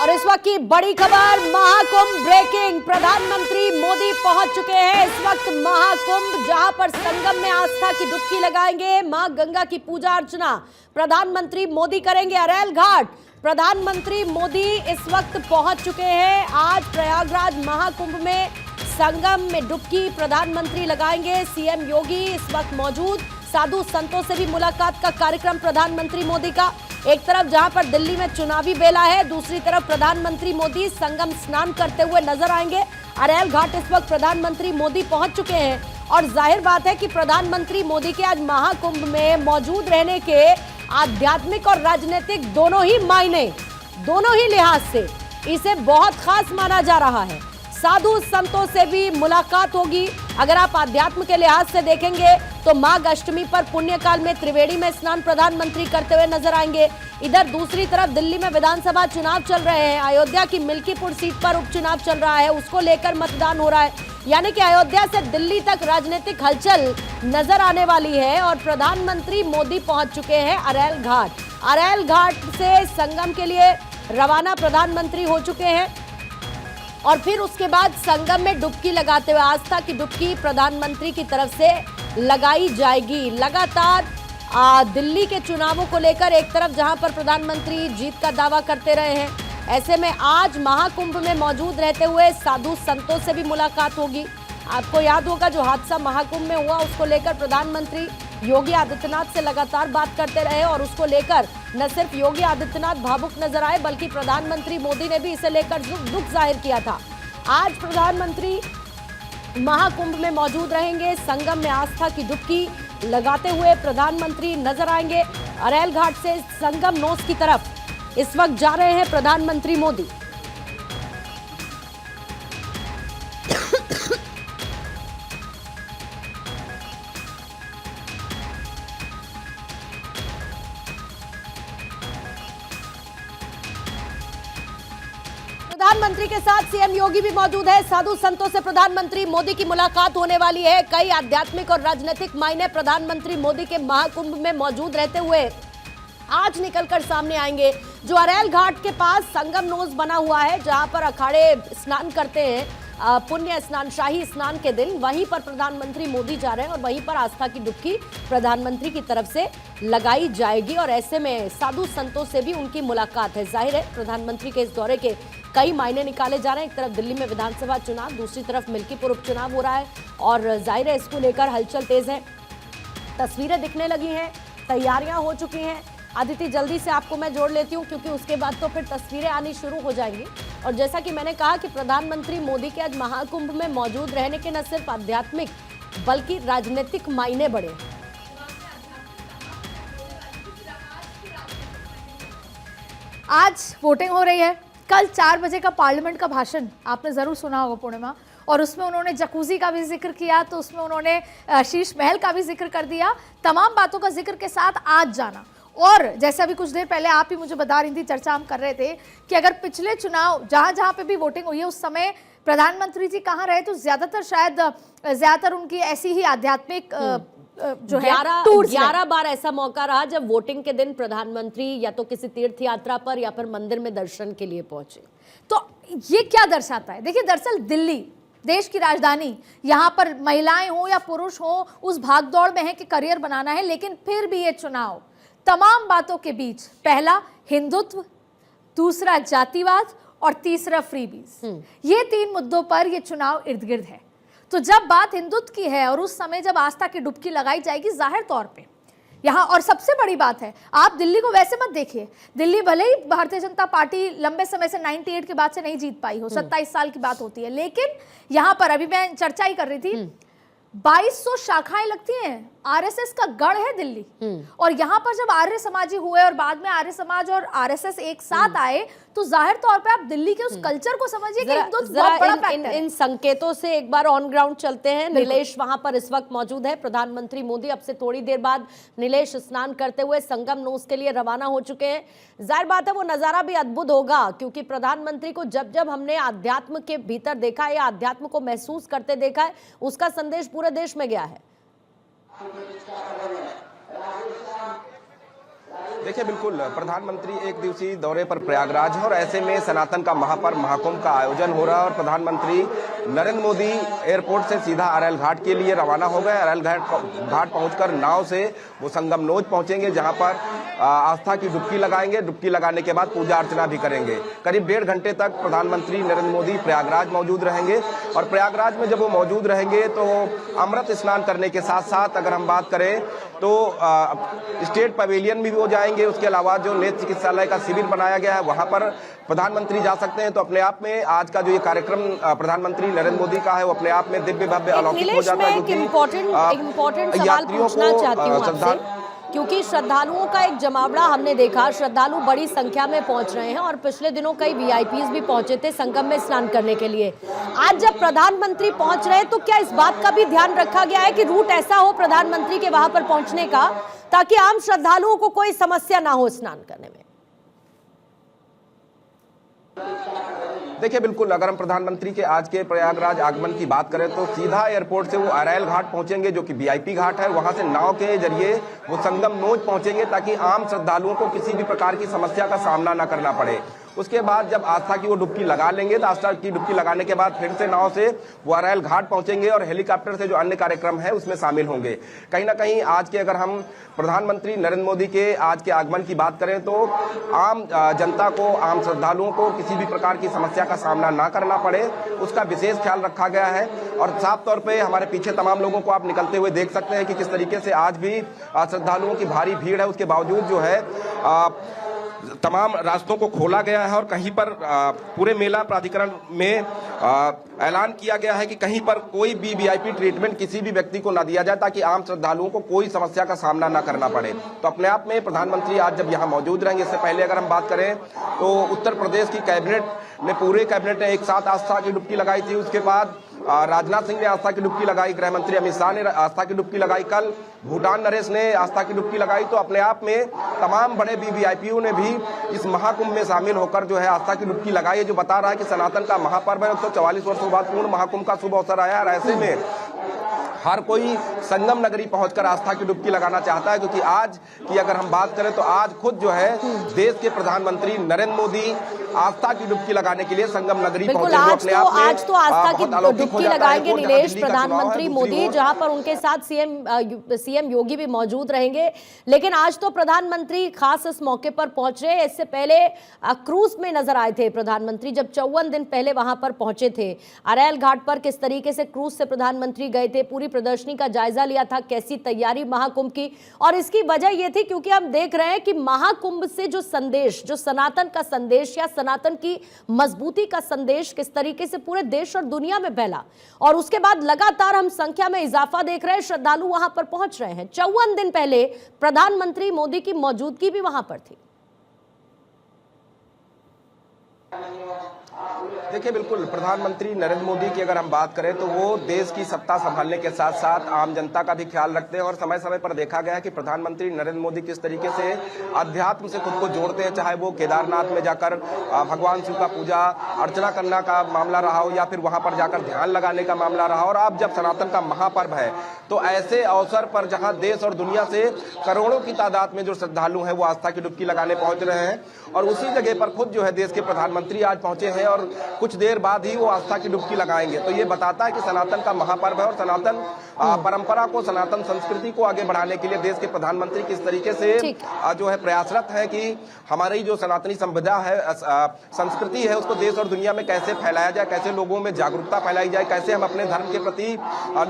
और इस वक्त की बड़ी खबर, महाकुंभ ब्रेकिंग। प्रधानमंत्री मोदी पहुंच चुके हैं इस वक्त महाकुंभ, जहां पर संगम में आस्था की डुबकी लगाएंगे। मां गंगा की पूजा अर्चना प्रधानमंत्री मोदी करेंगे। अरैल घाट प्रधानमंत्री मोदी इस वक्त पहुंच चुके हैं। आज प्रयागराज महाकुंभ में संगम में डुबकी प्रधानमंत्री लगाएंगे। सीएम योगी इस वक्त मौजूद, साधु संतों से भी मुलाकात का कार्यक्रम प्रधानमंत्री मोदी का। एक तरफ जहां पर दिल्ली में चुनावी बेला है, दूसरी तरफ प्रधानमंत्री मोदी संगम स्नान करते हुए नजर आएंगे। अरैल घाट इस वक्त प्रधानमंत्री मोदी पहुंच चुके हैं और जाहिर बात है कि प्रधानमंत्री मोदी के आज महाकुंभ में मौजूद रहने के आध्यात्मिक और राजनीतिक दोनों ही मायने, दोनों ही लिहाज से इसे बहुत खास माना जा रहा है। साधु संतों से भी मुलाकात होगी। अगर आप आध्यात्म के लिहाज से देखेंगे तो माघ अष्टमी पर पुण्यकाल में त्रिवेणी में स्नान प्रधानमंत्री करते हुए नजर आएंगे। इधर दूसरी तरफ दिल्ली में विधानसभा चुनाव चल रहे हैं। अयोध्या की मिल्कीपुर सीट पर उपचुनाव चल रहा है, उसको लेकर मतदान हो रहा है। यानी कि अयोध्या से दिल्ली तक राजनीतिक हलचल नजर आने वाली है और प्रधानमंत्री मोदी पहुंच चुके हैं अरैल घाट। अरैल घाट से संगम के लिए रवाना प्रधानमंत्री हो चुके हैं और फिर उसके बाद संगम में डुबकी लगाते हुए आस्था की डुबकी प्रधानमंत्री की तरफ से लगाई जाएगी। लगातार दिल्ली के चुनावों को लेकर एक तरफ जहां पर प्रधानमंत्री जीत का दावा करते रहे हैं, ऐसे में आज महाकुंभ में मौजूद रहते हुए साधु संतों से भी मुलाकात होगी। आपको याद होगा जो हादसा महाकुंभ में हुआ, उसको लेकर प्रधानमंत्री योगी आदित्यनाथ से लगातार बात करते रहे और उसको लेकर न सिर्फ योगी आदित्यनाथ भावुक नजर आए बल्कि प्रधानमंत्री मोदी ने भी इसे लेकर दुख जाहिर किया था। आज प्रधानमंत्री महाकुंभ में मौजूद रहेंगे। संगम में आस्था की डुबकी लगाते हुए प्रधानमंत्री नजर आएंगे। अरैल घाट से संगम नोस की तरफ इस वक्त जा रहे हैं प्रधानमंत्री मोदी। प्रधानमंत्री के साथ सीएम योगी भी मौजूद है। साधु संतों से प्रधानमंत्री मोदी की मुलाकात होने वाली है। कई आध्यात्मिक और राजनीतिक मायने प्रधानमंत्री मोदी के महाकुंभ में मौजूद रहते हुए आज निकलकर सामने आएंगे। जो अरैल घाट के पास संगम नोज बना हुआ है, जहां पर अखाड़े स्नान करते हैं पुण्य स्नान, शाही स्नान के दिन, वहीं पर प्रधानमंत्री मोदी जा रहे हैं और वहीं पर आस्था की डुबकी प्रधानमंत्री की तरफ से लगाई जाएगी और ऐसे में साधु संतों से भी उनकी मुलाकात है। जाहिर है प्रधानमंत्री के इस दौरे के कई मायने निकाले जा रहे हैं। एक तरफ दिल्ली में विधानसभा चुनाव, दूसरी तरफ मिल्कीपुर उपचुनाव हो रहा है और जाहिर है इसको लेकर हलचल तेज है। तस्वीरें दिखने लगी हैं, तैयारियां हो चुकी हैं। अदिति, जल्दी से आपको मैं जोड़ लेती हूं क्योंकि उसके बाद तो फिर तस्वीरें आनी शुरू हो जाएंगी। और जैसा कि मैंने कहा कि प्रधानमंत्री मोदी के आज महाकुंभ में मौजूद रहने के न सिर्फ आध्यात्मिक बल्कि राजनीतिक मायने बढ़े। आज वोटिंग हो रही है। कल 4 बजे का पार्लियामेंट का भाषण आपने जरूर सुना होगा पूर्णिमा, और उसमें उन्होंने जकूजी का भी जिक्र किया, तो उसमें उन्होंने शीश महल का भी जिक्र कर दिया। तमाम बातों का जिक्र के साथ आज जाना, और जैसे अभी कुछ देर पहले आप ही मुझे बता रही थी, चर्चा हम कर रहे थे कि अगर पिछले चुनाव जहां जहां पे भी वोटिंग हुई है उस समय प्रधानमंत्री जी कहाँ रहे, तो ज्यादातर उनकी ऐसी ही आध्यात्मिक जो है 11 बार ऐसा मौका रहा जब वोटिंग के दिन प्रधानमंत्री या तो किसी तीर्थ यात्रा पर या फिर मंदिर में दर्शन के लिए पहुंचे। तो ये क्या दर्शाता है? देखिए, दरअसल दिल्ली देश की राजधानी, यहाँ पर महिलाएं हो या पुरुष हो उस भागदौड़ में है कि करियर बनाना है, लेकिन फिर भी ये चुनाव तमाम बातों के बीच, पहला हिंदुत्व, दूसरा जातिवाद और तीसरा फ्रीबीज, ये 3 मुद्दों पर ये चुनाव इर्द गिर्द है। तो जब बात हिंदुत्व की है और उस समय जब आस्था की डुबकी लगाई जाएगी, जाहिर तौर पे यहाँ, और सबसे बड़ी बात है, आप दिल्ली को वैसे मत देखिए। दिल्ली भले ही भारतीय जनता पार्टी लंबे समय से 98 के बाद से नहीं जीत पाई हो, 27 साल की बात होती है, लेकिन यहाँ पर अभी मैं चर्चा ही कर रही थी, 2200 शाखाएं लगती हैं। आरएसएस का गढ़ है दिल्ली, और यहाँ पर जब आर्य समाजी हुए और बाद में आर्य समाज और आरएसएस एक साथ आए, तो जाहिर तौर पे आप दिल्ली के उस कल्चर को समझिए कि हिंदुत्व बहुत बड़ा फैक्टर है। इन संकेतों से एक बार ऑन ग्राउंड चलते हैं। नीलेश वहां पर इस वक्त मौजूद है। प्रधानमंत्री मोदी अब से थोड़ी देर बाद नीलेश स्नान करते हुए संगम नोस के लिए रवाना हो चुके हैं। जाहिर बात है वो नजारा भी अद्भुत होगा, क्योंकि प्रधानमंत्री को जब जब हमने आध्यात्म के भीतर देखा है या आध्यात्म को महसूस करते देखा है, उसका संदेश पूरे देश में गया है। देखिए, बिल्कुल प्रधानमंत्री एक दिवसीय दौरे पर प्रयागराज है और ऐसे में सनातन का महापर्व महाकुंभ का आयोजन हो रहा है और प्रधानमंत्री नरेंद्र मोदी एयरपोर्ट से सीधा अरैल घाट के लिए रवाना हो गए। अरैल घाट पहुंचकर नाव से वो संगम नोज पहुंचेंगे, जहां पर आस्था की डुबकी लगाएंगे। डुबकी लगाने के बाद पूजा अर्चना भी करेंगे। करीब 1.5 घंटे तक प्रधानमंत्री नरेंद्र मोदी प्रयागराज मौजूद रहेंगे और प्रयागराज में जब वो मौजूद रहेंगे तो अमृत स्नान करने के साथ साथ अगर हम बात करें तो स्टेट पवेलियन भी हो जाएंगे। उसके अलावा जो नेत्र चिकित्सालय का शिविर बनाया गया है वहां पर प्रधानमंत्री जा सकते हैं। तो अपने आप में आज का जो ये कार्यक्रम प्रधानमंत्री नरेंद्र मोदी का है वो अपने आप में दिव्य भव्य अलौकिक हो जाता है। इम्पोर्टेंट सवाल पूछना चाहती हूँ आपसे, क्योंकि श्रद्धालुओं का एक जमावड़ा हमने देखा, श्रद्धालु बड़ी संख्या में पहुंच रहे हैं और पिछले दिनों कई वीआईपीज भी पहुंचे थे संगम में स्नान करने के लिए। आज जब प्रधानमंत्री पहुंच रहे हैं तो क्या इस बात का भी ध्यान रखा गया है कि रूट ऐसा हो प्रधानमंत्री के वहां पर पहुंचने का ताकि आम श्रद्धालुओं को कोई समस्या ना हो स्नान करने में? देखिए, बिल्कुल अगर हम प्रधानमंत्री के आज के प्रयागराज आगमन की बात करें तो सीधा एयरपोर्ट से वो अरैल घाट पहुंचेंगे, जो कि वीआईपी घाट है। वहां से नाव के जरिए वो संगम नोज पहुंचेंगे ताकि आम श्रद्धालुओं को किसी भी प्रकार की समस्या का सामना न करना पड़े। उसके बाद जब आस्था की वो डुबकी लगा लेंगे तो आस्था की डुबकी लगाने के बाद फिर से नाव से वो अरैल घाट पहुंचेंगे और हेलीकॉप्टर से जो अन्य कार्यक्रम है उसमें शामिल होंगे। कहीं ना कहीं आज के अगर हम प्रधानमंत्री नरेंद्र मोदी के आज के आगमन की बात करें तो आम जनता को, आम श्रद्धालुओं को किसी भी प्रकार की समस्या का सामना ना करना पड़े, उसका विशेष ख्याल रखा गया है। और साफ तौर पे हमारे पीछे तमाम लोगों को आप निकलते हुए देख सकते हैं कि किस तरीके से आज भी श्रद्धालुओं की भारी भीड़ है। उसके बावजूद जो है तमाम रास्तों को खोला गया है और कहीं पर पूरे मेला प्राधिकरण में ऐलान किया गया है कि कहीं पर कोई भी वीआईपी ट्रीटमेंट किसी भी व्यक्ति को ना दिया जाए ताकि आम श्रद्धालुओं को कोई समस्या का सामना ना करना पड़े। तो अपने आप में प्रधानमंत्री आज जब यहाँ मौजूद रहेंगे, इससे पहले अगर हम बात करें तो उत्तर प्रदेश की कैबिनेट ने, पूरे कैबिनेट ने एक साथ आस्था की डुबकी लगाई थी। उसके बाद राजनाथ सिंह ने आस्था की डुबकी लगाई, गृह मंत्री अमित शाह ने आस्था की डुबकी लगाई, कल भूटान नरेश ने आस्था की डुबकी लगाई। तो अपने आप में तमाम बड़े वीआईपीओ ने भी इस महाकुंभ में शामिल होकर जो है आस्था की डुबकी लगाई है, जो बता रहा है कि सनातन का महापर्व है। 144 वर्षों बाद पूर्ण महाकुंभ का शुभ अवसर आया और ऐसे में हर कोई संगम नगरी पहुंचकर आस्था की डुबकी लगाना चाहता है, क्योंकि आज की अगर हम बात करें तो आज खुद जो है देश के प्रधानमंत्री नरेंद्र मोदी आस्था की डुबकी लगाने के लिए संगम नगरी पहुंचे। आज तो आस्था की डुबकी लगाएंगे नीलेश प्रधानमंत्री मोदी, जहां पर उनके साथ सीएम योगी भी मौजूद रहेंगे। लेकिन आज तो प्रधानमंत्री खास इस मौके पर पहुंच रहे हैं। इससे पहले क्रूज में नजर आए थे प्रधानमंत्री, जब 54 दिन पहले वहां पर पहुंचे थे अरैल घाट पर। किस तरीके से क्रूज से प्रधानमंत्री गए थे, पूरी प्रदर्शनी का जायजा लिया था, कैसी तैयारी महाकुंभ की। और इसकी वजह यह थी क्योंकि हम देख रहे हैं कि महाकुंभ से जो संदेश, जो सनातन का संदेश या सनातन की मजबूती का संदेश किस तरीके से पूरे देश और दुनिया में फैला, और उसके बाद लगातार हम संख्या में इजाफा देख रहे हैं, श्रद्धालु वहां पर पहुंच रहे हैं। 54 दिन पहले प्रधानमंत्री मोदी की मौजूदगी भी वहां पर थी। देखिए, बिल्कुल प्रधानमंत्री नरेंद्र मोदी की अगर हम बात करें तो वो देश की सत्ता संभालने के साथ साथ आम जनता का भी ख्याल रखते हैं। और समय समय पर देखा गया है कि प्रधानमंत्री नरेंद्र मोदी किस तरीके से अध्यात्म से खुद को जोड़ते हैं, चाहे वो केदारनाथ में जाकर भगवान शिव का पूजा अर्चना करना का मामला रहा हो या फिर वहां पर जाकर ध्यान लगाने का मामला रहा। और अब जब सनातन का महापर्व है तो ऐसे अवसर पर जहां देश और दुनिया से करोड़ों की तादाद में जो श्रद्धालु हैं वो आस्था की डुबकी लगाने पहुंच रहे हैं, और उसी जगह पर खुद जो है देश के प्रधानमंत्री आज पहुंचे हैं और कुछ देर बाद ही वो आस्था की डुबकी लगाएंगे। तो ये बताता है कि सनातन का महापर्व है और सनातन परंपरा को, सनातन संस्कृति को आगे बढ़ाने के लिए देश के प्रधानमंत्री किस तरीके से जो है प्रयासरत है कि हमारी जो सनातनी संविधा है, संस्कृति है, उसको देश और दुनिया में कैसे फैलाया जाए, कैसे लोगों में जागरूकता फैलाई जाए, कैसे हम अपने धर्म के प्रति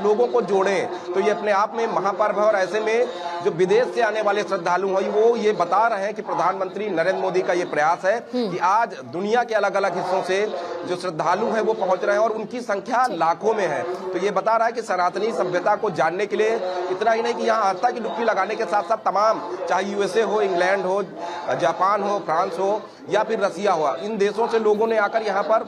लोगों को जोड़ें। तो ये अपने आप में महापर्व है और ऐसे में जो विदेश से आने वाले श्रद्धालु हैं वो ये बता रहे हैं कि प्रधानमंत्री नरेंद्र मोदी का ये प्रयास है कि आज दुनिया के अलग अलग हिस्सों से जो श्रद्धालु हैं वो पहुंच रहे हैं और उनकी संख्या लाखों में है। तो ये बता रहा है कि सनातनी सभ्यता को जानने के लिए इतना ही नहीं कि यहाँ आस्था की डुबकी लगाने के साथ साथ तमाम, चाहे यूएसए हो, इंग्लैंड हो, जापान हो, फ्रांस हो या फिर रसिया हुआ, इन देशों से लोगों ने आकर यहाँ पर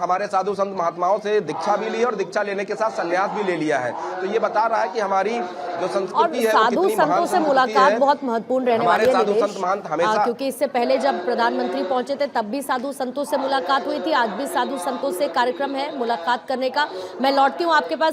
हमारे साधु संत महात्माओं से दीक्षा भी ली और दीक्षा लेने के साथ संन्यास भी ले लिया है। तो ये बता रहा है कि हमारी जो संस्कृति है, साधु संतों से मुलाकात बहुत महत्वपूर्ण रहने वाली है साधु संत महंत हमेशा, क्योंकि इससे पहले जब प्रधानमंत्री पहुंचे थे तब भी साधु संतों से मुलाकात हुई थी, आज भी साधु संतों से कार्यक्रम है मुलाकात करने का। मैं लौटती हूँ आपके पास।